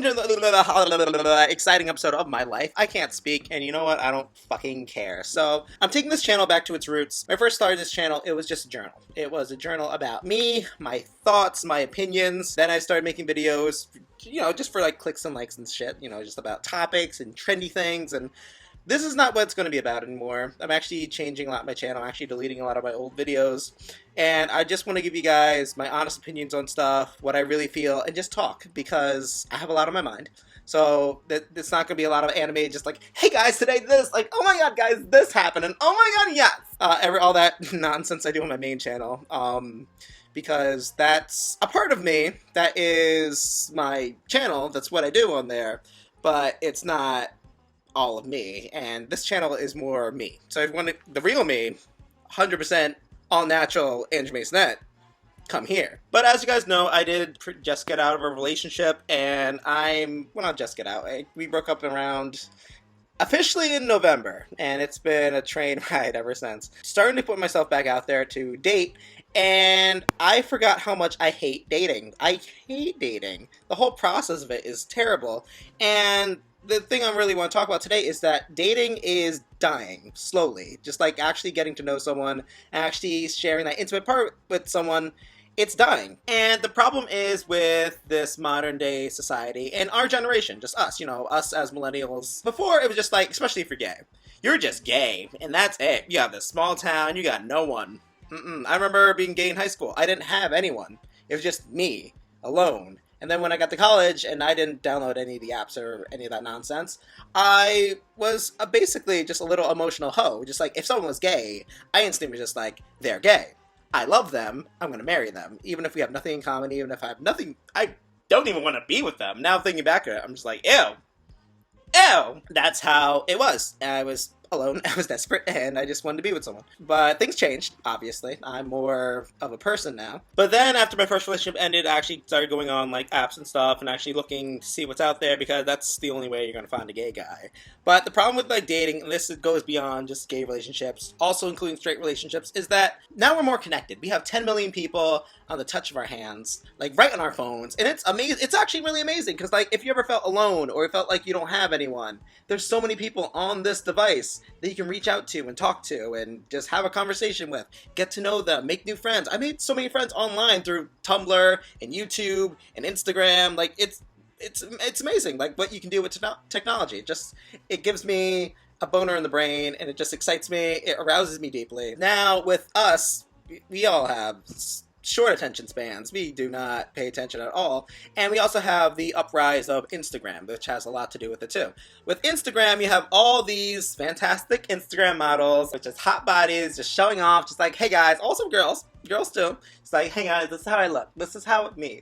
welcome to the exciting episode of my life. I can't speak, and you know what? I don't fucking care. So, I'm taking this channel back to its roots. When I first started this channel, it was just a journal. It was a journal about me, my thoughts, my opinions. Then I started making videos, you know, just for like clicks and likes and shit, you know, just about topics and trendy things, and this is not what it's going to be about anymore. I'm actually changing a lot of my channel. I'm actually deleting a lot of my old videos. And I just want to give you guys my honest opinions on stuff, what I really feel, and just talk, because I have a lot on my mind. So it's not going to be a lot of anime, just like, hey guys, today this, like, oh my god guys, this happened, and oh my god, yes! All that nonsense I do on my main channel. Because that's a part of me, that is my channel, that's what I do on there, but it's not all of me, and this channel is more me. So if you want the real me, 100% all natural Andrew Masonette, come here. But as you guys know, I did just get out of a relationship, and not just get out, we broke up around officially in November, and it's been a train ride ever since. Starting to put myself back out there to date, and I forgot how much I hate dating. I hate dating. The whole process of it is terrible, and the thing I really want to talk about today is that dating is dying slowly. Just like actually getting to know someone, actually sharing that intimate part with someone, it's dying. And the problem is with this modern day society and our generation, just us, you know, us as millennials. Before, it was just like, especially if you're gay, you're just gay, and that's it. You have this small town, you got no one. I remember being gay in high school. I didn't have anyone. It was just me, alone. And then when I got to college and I didn't download any of the apps or any of that nonsense, I was basically just a little emotional hoe. Just like, if someone was gay, I instantly was just like, they're gay. I love them. I'm going to marry them. Even if we have nothing in common, even if I have nothing, I don't even want to be with them. Now thinking back at it, I'm just like, ew. Ew. That's how it was. I was alone, I was desperate, and I just wanted to be with someone. But things changed, obviously. I'm more of a person now. But then after my first relationship ended, I actually started going on like apps and stuff and actually looking to see what's out there, because that's the only way you're going to find a gay guy. But the problem with like dating, and this goes beyond just gay relationships, also including straight relationships, is that now we're more connected. We have 10 million people on the touch of our hands, like right on our phones, and it's amazing. It's actually really amazing, because like if you ever felt alone or felt like you don't have anyone, there's so many people on this device that you can reach out to and talk to and just have a conversation with, get to know them, make new friends. I made so many friends online through Tumblr and YouTube and Instagram. Like it's amazing, like what you can do with technology. It gives me a boner in the brain, and it just excites me. It arouses me deeply. Now with us, we all have short attention spans. We do not pay attention at all. And we also have the uprise of Instagram, which has a lot to do with it too. With Instagram, you have all these fantastic Instagram models, which is hot bodies, just showing off, just like, hey guys, also girls too. It's like, hey guys, this is how I look. This is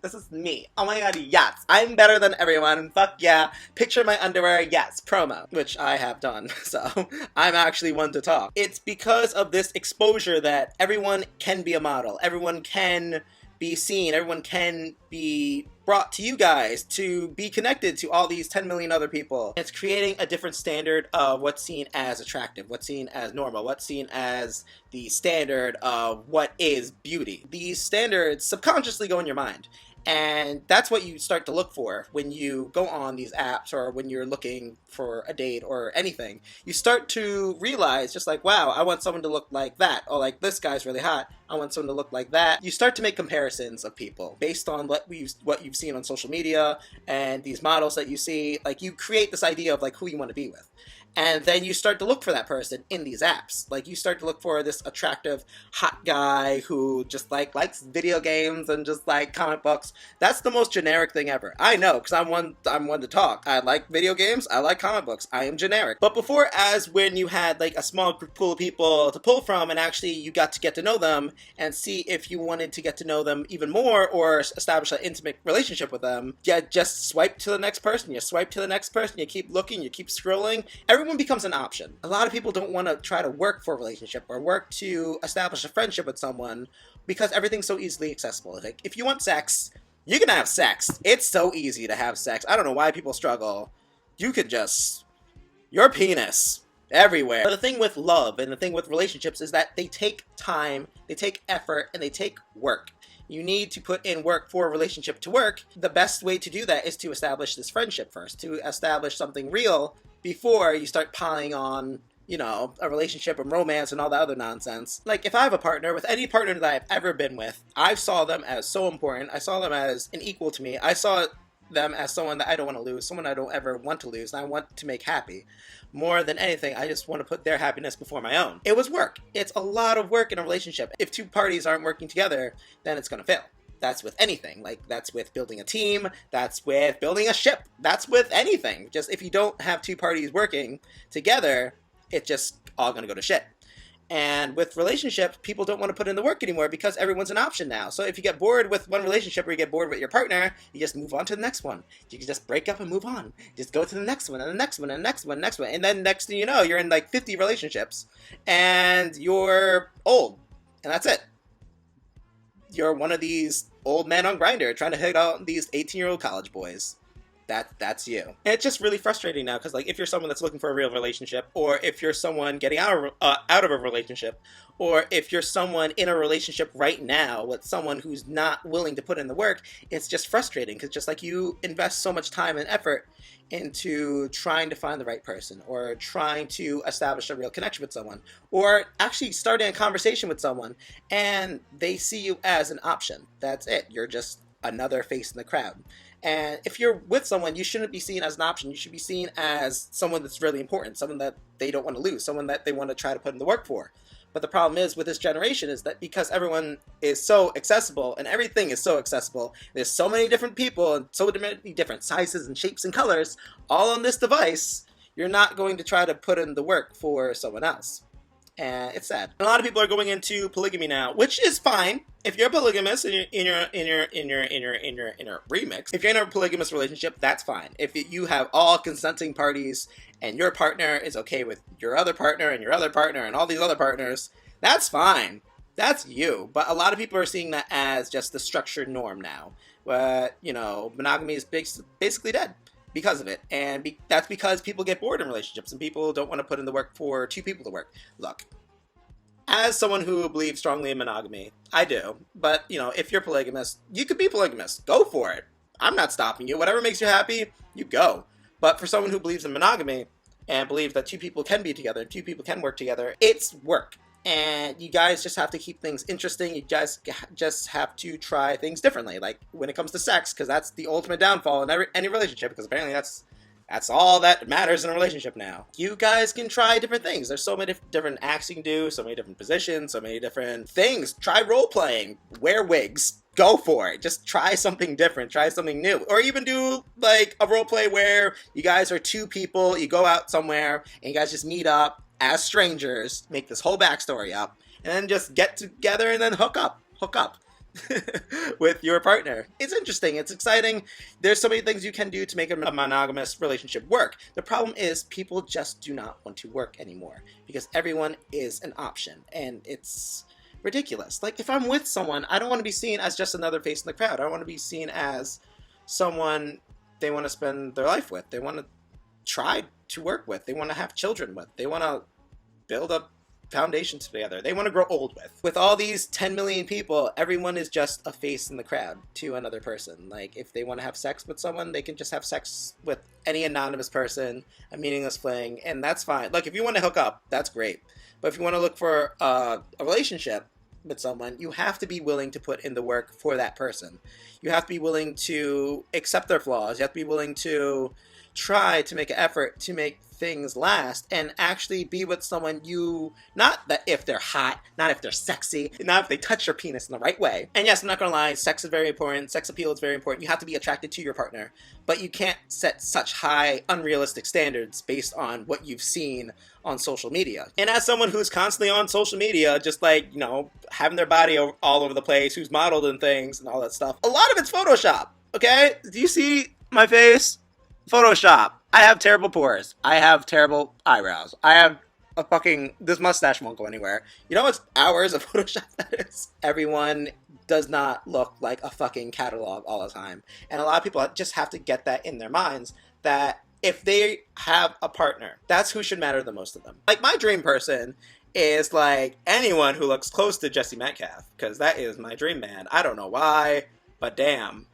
this is me. Oh my god, yes. I'm better than everyone. Fuck yeah. Picture my underwear, yes. Promo, which I have done. So I'm actually one to talk. It's because of this exposure that everyone can be a model. Everyone can be seen. Everyone can be brought to you guys to be connected to all these 10 million other people. It's creating a different standard of what's seen as attractive, what's seen as normal, what's seen as the standard of what is beauty. These standards subconsciously go in your mind. And that's what you start to look for when you go on these apps, or when you're looking for a date or anything. You start to realize, just like, wow, I want someone to look like that. Or like, this guy's really hot, I want someone to look like that. You start to make comparisons of people based on what you've seen on social media and these models that you see. Like, you create this idea of like who you want to be with. And then you start to look for that person in these apps. Like, you start to look for this attractive, hot guy who just like likes video games and just like comic books. That's the most generic thing ever. I know, because I'm one to talk. I like video games, I like comic books. I am generic. But before, as when you had like a small pool of people to pull from, and actually you got to get to know them and see if you wanted to get to know them even more or establish an intimate relationship with them, you just swipe to the next person. You swipe to the next person. You keep looking. You keep scrolling. Everyone becomes an option. A lot of people don't want to try to work for a relationship or work to establish a friendship with someone, because everything's so easily accessible. Like, if you want sex, you can have sex. It's so easy to have sex. I don't know why people struggle. You could just... your penis everywhere. But the thing with love and the thing with relationships is that they take time, they take effort, and they take work. You need to put in work for a relationship to work. The best way to do that is to establish this friendship first, to establish something real before you start piling on, you know, a relationship and romance and all that other nonsense. Like, if I have a partner, with any partner that I've ever been with, I saw them as so important. I saw them as an equal to me. I saw them as someone that I don't want to lose, someone I don't ever want to lose, and I want to make happy. More than anything, I just want to put their happiness before my own. It was work. It's a lot of work in a relationship. If two parties aren't working together, then it's going to fail. That's with anything. Like, that's with building a team. That's with building a ship. That's with anything. Just if you don't have two parties working together, it's just all going to go to shit. And with relationships, people don't want to put in the work anymore because everyone's an option now. So if you get bored with one relationship or you get bored with your partner, you just move on to the next one. You can just break up and move on. Just go to the next one and the next one and the next one and the next one. And then next thing you know, you're in like 50 relationships and you're old. And that's it. You're one of these old men on Grindr trying to hit out these 18-year-old college boys. That's you. And it's just really frustrating now because, like, if you're someone that's looking for a real relationship, or if you're someone getting out of a relationship, or if you're someone in a relationship right now with someone who's not willing to put in the work, it's just frustrating because just like you invest so much time and effort into trying to find the right person, or trying to establish a real connection with someone, or actually starting a conversation with someone, and they see you as an option. That's it. You're just another face in the crowd. And if you're with someone, you shouldn't be seen as an option. You should be seen as someone that's really important, someone that they don't want to lose, someone that they want to try to put in the work for. But the problem is with this generation is that because everyone is so accessible and everything is so accessible, there's so many different people and so many different sizes and shapes and colors all on this device, you're not going to try to put in the work for someone else. And it's sad. A lot of people are going into polygamy now, which is fine. If you're polygamous in your remix, if you're in a polygamous relationship, that's fine. If you have all consenting parties and your partner is okay with your other partner and your other partner and all these other partners, that's fine. That's you. But a lot of people are seeing that as just the structured norm now. But, you know, monogamy is basically dead because of it. And that's because people get bored in relationships and people don't want to put in the work for two people to work. Look, as someone who believes strongly in monogamy, I do. But, you know, if you're polygamous, you could be polygamous. Go for it. I'm not stopping you. Whatever makes you happy, you go. But for someone who believes in monogamy and believes that two people can be together, two people can work together, it's work. And you guys just have to keep things interesting. You guys just have to try things differently. Like when it comes to sex, because that's the ultimate downfall in any relationship, because apparently that's all that matters in a relationship now. You guys can try different things. There's so many different acts you can do, so many different positions, so many different things. Try role-playing. Wear wigs. Go for it. Just try something different. Try something new. Or even do like a roleplay where you guys are two people, you go out somewhere, and you guys just meet up as strangers, make this whole backstory up, and then just get together and then hook up with your partner. It's interesting. It's exciting. There's so many things you can do to make a monogamous relationship work. The problem is people just do not want to work anymore because everyone is an option, and it's ridiculous. Like, if I'm with someone, I don't want to be seen as just another face in the crowd. I want to be seen as someone they want to spend their life with. They want to try to work with. They want to have children with. They want to build up foundations together. They want to grow old with. With all these 10 million people, everyone is just a face in the crowd to another person. Like, if they want to have sex with someone, they can just have sex with any anonymous person, a meaningless fling, and that's fine. Like, if you want to hook up, that's great. But if you want to look for a relationship with someone, you have to be willing to put in the work for that person. You have to be willing to accept their flaws. You have to be willing to try to make an effort to make things last and actually be with someone not that if they're hot, not if they're sexy, not if they touch your penis in the right way. And yes, I'm not gonna lie, sex is very important, sex appeal is very important. You have to be attracted to your partner, but you can't set such high, unrealistic standards based on what you've seen on social media. And as someone who's constantly on social media, just like, you know, having their body all over the place, who's modeled and things and all that stuff, a lot of it's Photoshop, okay? Do you see my face? Photoshop. I have terrible pores. I have terrible eyebrows. I have this mustache won't go anywhere. You know what's hours of Photoshop that is? Everyone does not look like a fucking catalog all the time. And a lot of people just have to get that in their minds that if they have a partner, that's who should matter the most to them. Like, my dream person is like anyone who looks close to Jesse Metcalfe, because that is my dream man. I don't know why, but damn.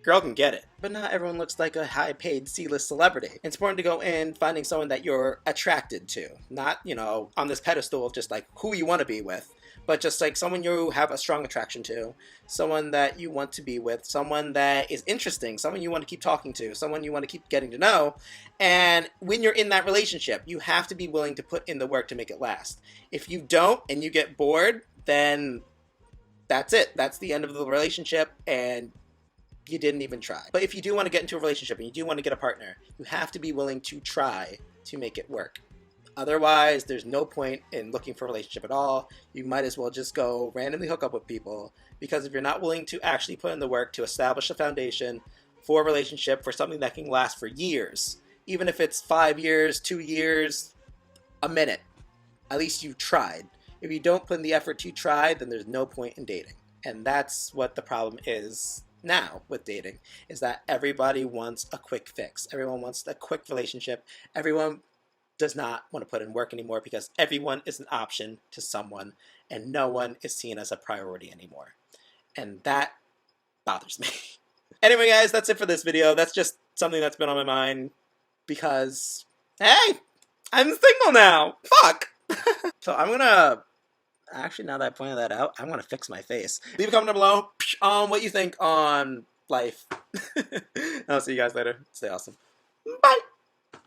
Girl can get it. But not everyone looks like a high-paid C-list celebrity. It's important to go in finding someone that you're attracted to. Not, you know, on this pedestal of just like who you want to be with, but just like someone you have a strong attraction to, someone that you want to be with, someone that is interesting, someone you want to keep talking to, someone you want to keep getting to know. And when you're in that relationship, you have to be willing to put in the work to make it last. If you don't and you get bored, then that's it. That's the end of the relationship, and you didn't even try. But if you do want to get into a relationship and you do want to get a partner, you have to be willing to try to make it work. Otherwise, there's no point in looking for a relationship at all. You might as well just go randomly hook up with people, because if you're not willing to actually put in the work to establish a foundation for a relationship, for something that can last for years, even if it's 5 years, 2 years, a minute, at least you've tried. If you don't put in the effort to try, then there's no point in dating. And that's what the problem is now with dating, is that everybody wants a quick fix. Everyone wants a quick relationship. Everyone does not want to put in work anymore, because everyone is an option to someone and no one is seen as a priority anymore. And that bothers me. Anyway, guys, that's it for this video. That's just something that's been on my mind because, hey, I'm single now. Fuck. So I'm gonna, actually, now that I pointed that out, I'm gonna fix my face. Leave a comment down below on what you think on life. I'll see you guys later. Stay awesome. Bye.